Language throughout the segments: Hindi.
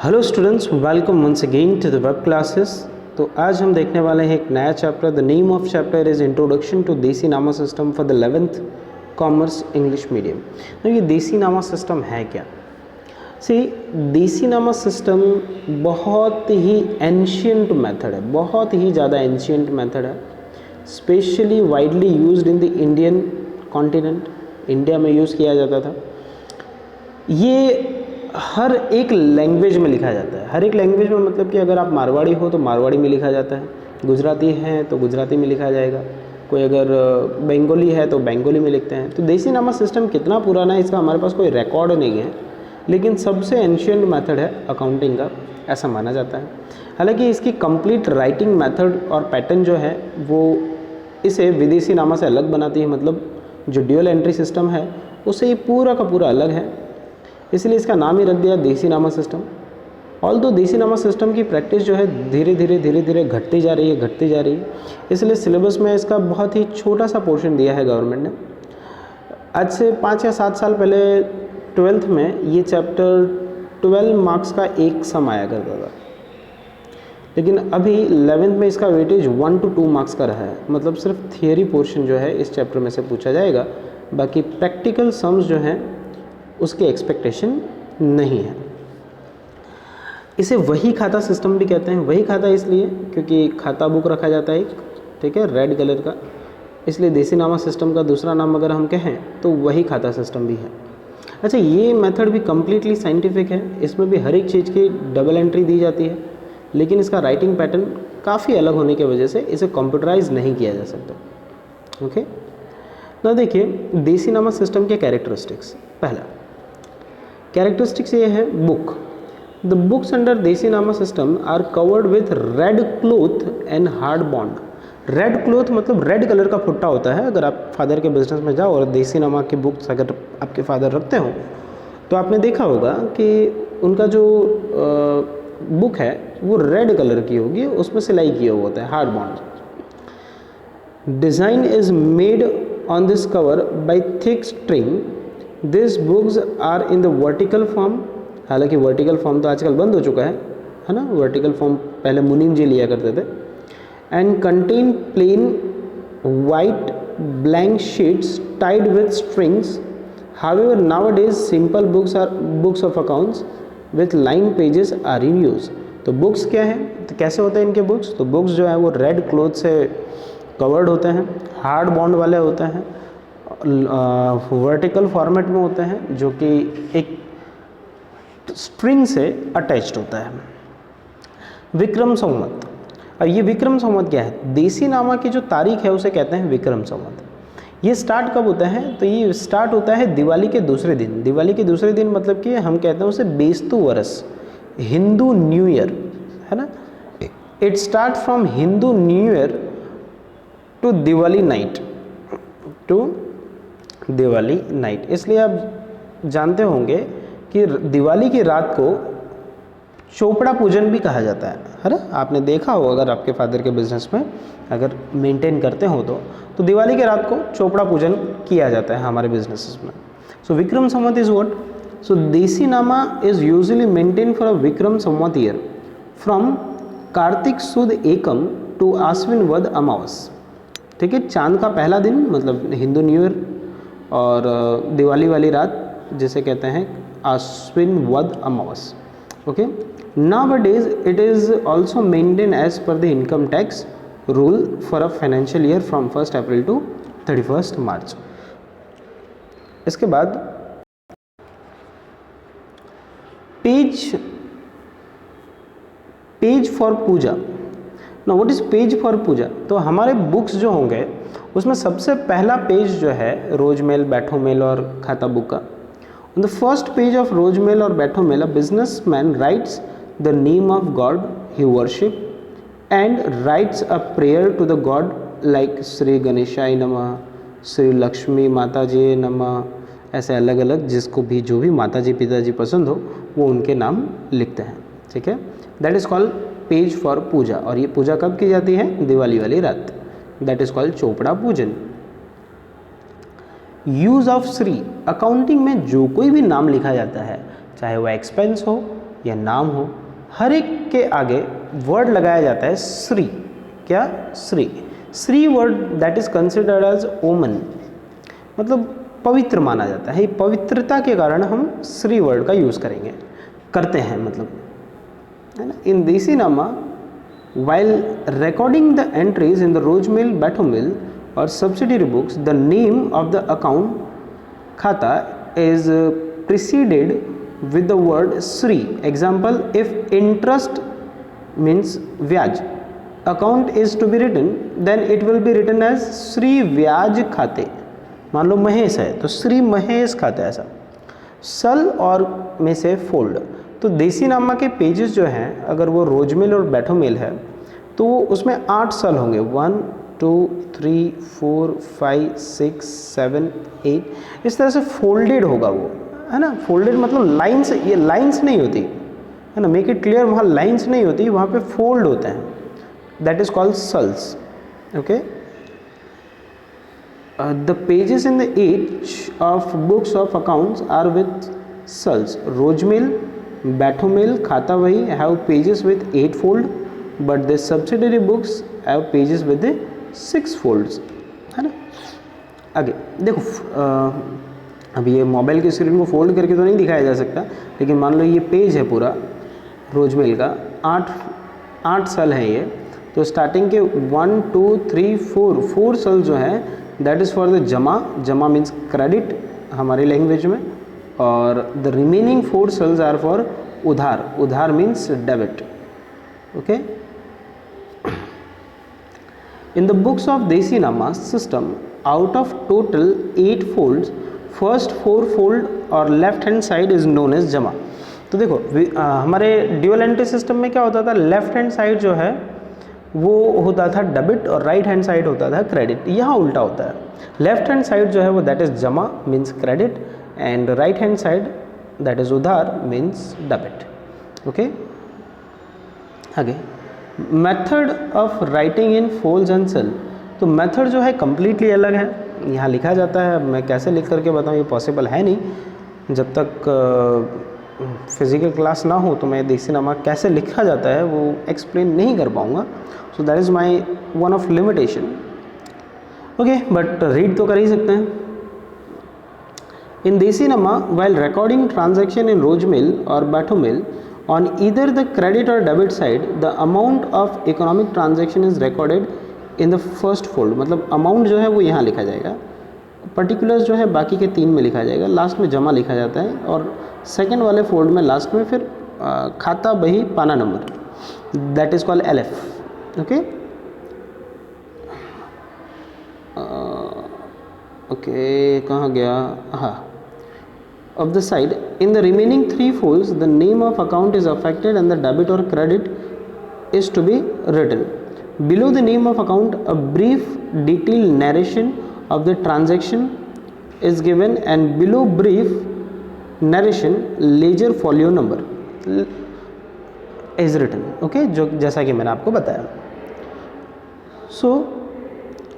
Hello students, welcome once again to the web classes. तो आज हम देखने वाले हैं एक नया chapter. The name of chapter is introduction to Deshi Nama system for the 11th commerce English medium. तो ये देसी नामा सिस्टम है क्या? देसी नामा सिस्टम बहुत ही एंशियंट मेथड है, बहुत ही ज़्यादा एंशियंट मेथड है, specially widely used in the Indian continent. India में यूज़ किया जाता था। ये हर एक लैंग्वेज में लिखा जाता है। हर एक लैंग्वेज में मतलब कि अगर आप मारवाड़ी हो तो मारवाड़ी में लिखा जाता है, गुजराती हैं तो गुजराती में लिखा जाएगा, कोई अगर बंगाली है तो बंगाली में लिखते हैं। तो देसी नामा सिस्टम कितना पुराना है इसका हमारे पास कोई रिकॉर्ड नहीं है, लेकिन सबसे एंशियंट मेथड है अकाउंटिंग का, ऐसा माना जाता है। हालांकि इसकी कंप्लीट राइटिंग मेथड और पैटर्न जो है वो इसे विदेशी नामा से अलग बनाती है। मतलब जो ड्यूअल एंट्री सिस्टम है उससे ये पूरा का पूरा अलग है, इसलिए इसका नाम ही रख दिया देसी नामा सिस्टम। ऑल्दो देसी नामा सिस्टम की प्रैक्टिस जो है धीरे धीरे घटती जा रही है। इसलिए सिलेबस में इसका बहुत ही छोटा सा पोर्शन दिया है गवर्नमेंट ने। आज से 5 या 7 साल पहले 12th में ये चैप्टर 12 मार्क्स का एक सम आया करता था, लेकिन अभी 11th में इसका वेटेज 1 to 2 मार्क्स का रहा है। मतलब सिर्फ थियरी पोर्शन जो है इस चैप्टर में से पूछा जाएगा, बाकी प्रैक्टिकल सम्स जो हैं उसकी एक्सपेक्टेशन नहीं है। इसे वही खाता सिस्टम भी कहते हैं। वही खाता इसलिए क्योंकि खाता बुक रखा जाता है एक, ठीक है, रेड कलर का, इसलिए देसी नामा सिस्टम का दूसरा नाम अगर हम कहें तो वही खाता सिस्टम भी है। अच्छा, ये मेथड भी कम्प्लीटली साइंटिफिक है। इसमें भी हर एक चीज़ की डबल एंट्री दी जाती है, लेकिन इसका राइटिंग पैटर्न काफ़ी अलग होने की वजह से इसे कंप्यूटराइज नहीं किया जा सकता। ओके ना, देखिए देसी नामा सिस्टम के कैरेक्टरिस्टिक्स। पहला कैरेक्टरिस्टिक्स ये है book. The books under Deshi Nama system are covered with red cloth and hard bound. Red cloth मतलब रेड कलर का फुट्टा होता है। अगर आप फादर के बिजनेस में जाओ और देसी नामा की बुक्स अगर आपके फादर रखते हो तो आपने देखा होगा कि उनका जो बुक है वो रेड कलर की होगी, उसमें सिलाई किया हुआ होता है, hard bound. Design is made on this cover by thick string. This books are in the vertical form. हालांकि वर्टिकल फॉर्म तो आजकल बंद हो चुका है ना। वर्टिकल फॉर्म पहले मुनीम जी लिया करते थे। And contain plain white blank sheets tied with strings. However nowadays simple books are books of accounts with line pages are in use. तो बुक्स क्या है, तो कैसे होते हैं इनके बुक्स? तो बुक्स जो है वो रेड क्लॉथ से कवर्ड होते हैं, हार्ड बॉन्ड वाले होते हैं, वर्टिकल फॉर्मेट में होते हैं, जो कि एक स्ट्रिंग से अटैच्ड होता है। विक्रम संवत। अब ये विक्रम संवत क्या है? देसी नामा की जो तारीख है उसे कहते हैं विक्रम संवत। ये स्टार्ट कब होता है? तो ये स्टार्ट होता है दिवाली के दूसरे दिन। दिवाली के दूसरे दिन मतलब कि हम कहते हैं उसे बेस्तु वर्ष, हिंदू न्यू ईयर, है ना। It start from Hindu new year to Diwali night, Diwali night. इसलिए आप जानते होंगे कि दिवाली की रात को चोपड़ा पूजन भी कहा जाता है ना। आपने देखा हो, अगर आपके फादर के बिजनेस में अगर मेंटेन करते हो तो दिवाली की रात को चोपड़ा पूजन किया जाता है हमारे बिजनेसेस में। सो विक्रम संवत इज व्हाट? सो देसी नामा is usually maintain for a Vikram Samvat year from Kartik सुद एकम टू आश्विन वद अमावस। ठीक है, चांद का पहला दिन मतलब हिंदू न्यू ईयर, और दिवाली वाली रात जिसे कहते हैं आश्विन वद अमावस। Okay, nowadays it is also maintain as per the income tax rule for a financial year from 1 April to 31 March. इसके बाद पेज फॉर पूजा। ना, what is page for puja? तो हमारे बुक्स जो होंगे उसमें सबसे पहला पेज जो है रोजमेल, बैठो मेल और खाता बुक का। On the first page of रोजमेल और बैठो मेल, a businessman writes the name of god he worship and writes a prayer to the god like Shri गणेशाय नमः, श्री लक्ष्मी माता जी नमः, ऐसे अलग अलग जिसको भी जो भी माता जी पिताजी पसंद हो वो उनके नाम लिखते हैं। ठीक है, that is called page for puja. और ये पूजा कब की जाती है? दिवाली वाली रात। दैट इज कॉल्ड चोपड़ा पूजन। Use of Shri. अकाउंटिंग में जो कोई भी नाम लिखा जाता है, चाहे वह एक्सपेंस हो या नाम हो, हर एक के आगे वर्ड लगाया जाता है श्री। क्या? Shri. Shri word that is considered as omen, मतलब पवित्र माना जाता है। पवित्रता के कारण हम श्री वर्ड का यूज़ करेंगे, करते हैं मतलब, है ना। इन देसीनामा while recording the entries in the Rojmill, Batomill or subsidiary books, the name of the account khata is preceded with the word Sri. Example, if interest means vyaj, account is to be written, then it will be written as Sri vyaj khate. मान लो महेश है तो श्री महेश खाता, ऐसा। सल और में से फोल्ड, तो देसीनामा के पेजेस जो हैं अगर वो रोजमिल और बैटोमिल है तो वो उसमें 8 सल होंगे, 1 2 3 4 5 6 7 8, इस तरह से फोल्डेड होगा वो, है ना। फोल्डेड मतलब लाइन्स, ये लाइन्स नहीं होती, है ना, मेक इट क्लियर, वहाँ लाइन्स नहीं होती, वहाँ पे फोल्ड होते हैं, दैट इज कॉल्ड सल्स। Okay, the pages in the each of books of accounts are with sulls. Rojmill, Batomill, Khatavahi have pages with 8 fold, but the subsidiary books have pages with the 6 folds, है ना। आगे देखो, अब ये मोबाइल की स्क्रीन को फोल्ड करके तो नहीं दिखाया जा सकता, लेकिन मान लो ये पेज है पूरा रोजमिल का, 8 सल है ये, तो स्टार्टिंग के 1 2 3 4 सल जो है दैट इज़ फॉर द जमा, जमा मीन्स क्रेडिट हमारी लैंग्वेज में, और the remaining 4 cells are for उधार, उधार means debit. Okay, in the books of Desinama system out of total 8 folds, first 4 fold और left hand side is known as जमा। तो देखो हमारे ड्यूअल एंट्री सिस्टम में क्या होता था, लेफ्ट हैंड साइड जो है वो होता था डेबिट और राइट हैंड साइड होता था क्रेडिट। यहाँ उल्टा होता है, लेफ्ट हैंड साइड जो है वो दैट इज़ जमा means credit, and right hand side that is उधार मीन्स डेबिट। ओके, आगे method of writing in folds and sale, तो मेथड जो है कम्प्लीटली अलग है, यहाँ लिखा जाता है, मैं कैसे लिख करके बताऊँ ये पॉसिबल है नहीं, जब तक फिज़िकल क्लास ना हो तो मैं देसीनामा कैसे लिखा जाता है वो एक्सप्लेन नहीं कर पाऊँगा, so that is my one of limitation. Okay, but read तो कर ही सकते हैं। इन देसीनामा वाइल रिकॉर्डिंग ट्रांजैक्शन इन रोजमिल और बैटोमिल ऑन ईदर द क्रेडिट और debit side, the amount of economic transaction is recorded in the first fold, मतलब अमाउंट जो है वो यहाँ लिखा जाएगा, पर्टिकुलर्स जो है बाकी के 3 में लिखा जाएगा, लास्ट में जमा लिखा जाता है, और सेकेंड वाले फोल्ड में लास्ट में फिर खाता बही पाना number, that is called LF। Okay, okay कहाँ गया, हाँ, of the side in the remaining 3 folds the name of account is affected and the debit or credit is to be written. Below the name of account a brief detailed narration of the transaction is given, and below brief narration ledger folio number is written. Okay, जो जैसा कि मैंने आपको बताया। So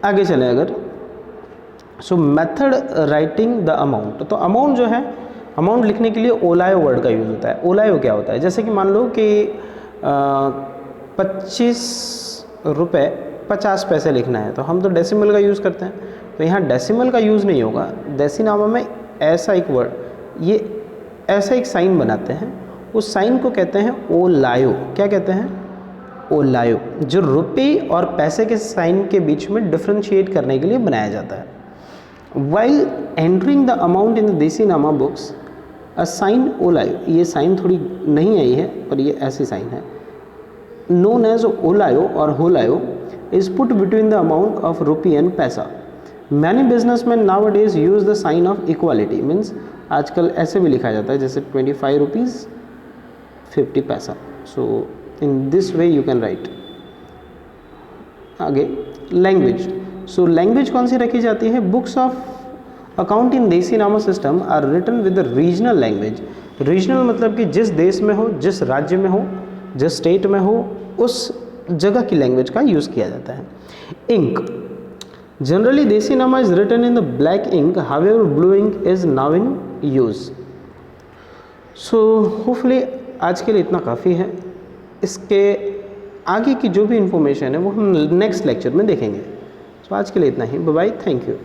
आगे चलें अगर, सो मेथड राइटिंग द अमाउंट, तो अमाउंट जो है, अमाउंट लिखने के लिए ओलायो वर्ड का यूज़ होता है। ओलायो क्या होता है, जैसे कि मान लो कि 25 रुपये 50 पैसे लिखना है, तो हम तो डेसिमल का यूज़ करते हैं, तो यहाँ डेसिमल का यूज़ नहीं होगा। देसीनामा में ऐसा एक वर्ड, ये ऐसा एक साइन बनाते हैं, उस साइन को कहते हैं ओलायो। क्या कहते हैं? ओलायो, जो रुपये और पैसे के साइन के बीच में डिफ्रेंशिएट करने के लिए बनाया जाता है। While entering the amount in the देसीनामा books, a sign ओलायो, ये साइन थोड़ी नहीं आई है पर ये ऐसी साइन है, known as ओलायो और होलायो, is put between the amount of rupee and पैसा. Many businessmen nowadays use the sign of equality, means आजकल ऐसे भी लिखा जाता है जैसे 25 रुपीज़ 50 पैसा. So in this way you can write. आगे लैंग्वेज, सो लैंग्वेज कौन सी रखी जाती है? Books of account in Desinama system are written with the regional language. Regional मतलब कि जिस देश में हो, जिस राज्य में हो, जिस स्टेट में हो, उस जगह की लैंग्वेज का यूज़ किया जाता है। Ink, generally Desinama is written in the black ink, however blue ink is now in use. So hopefully आज के लिए इतना काफ़ी है। इसके आगे की जो भी इंफॉर्मेशन है वो हम नेक्स्ट लेक्चर में देखेंगे। सो आज के लिए इतना ही। Bye bye, thank you.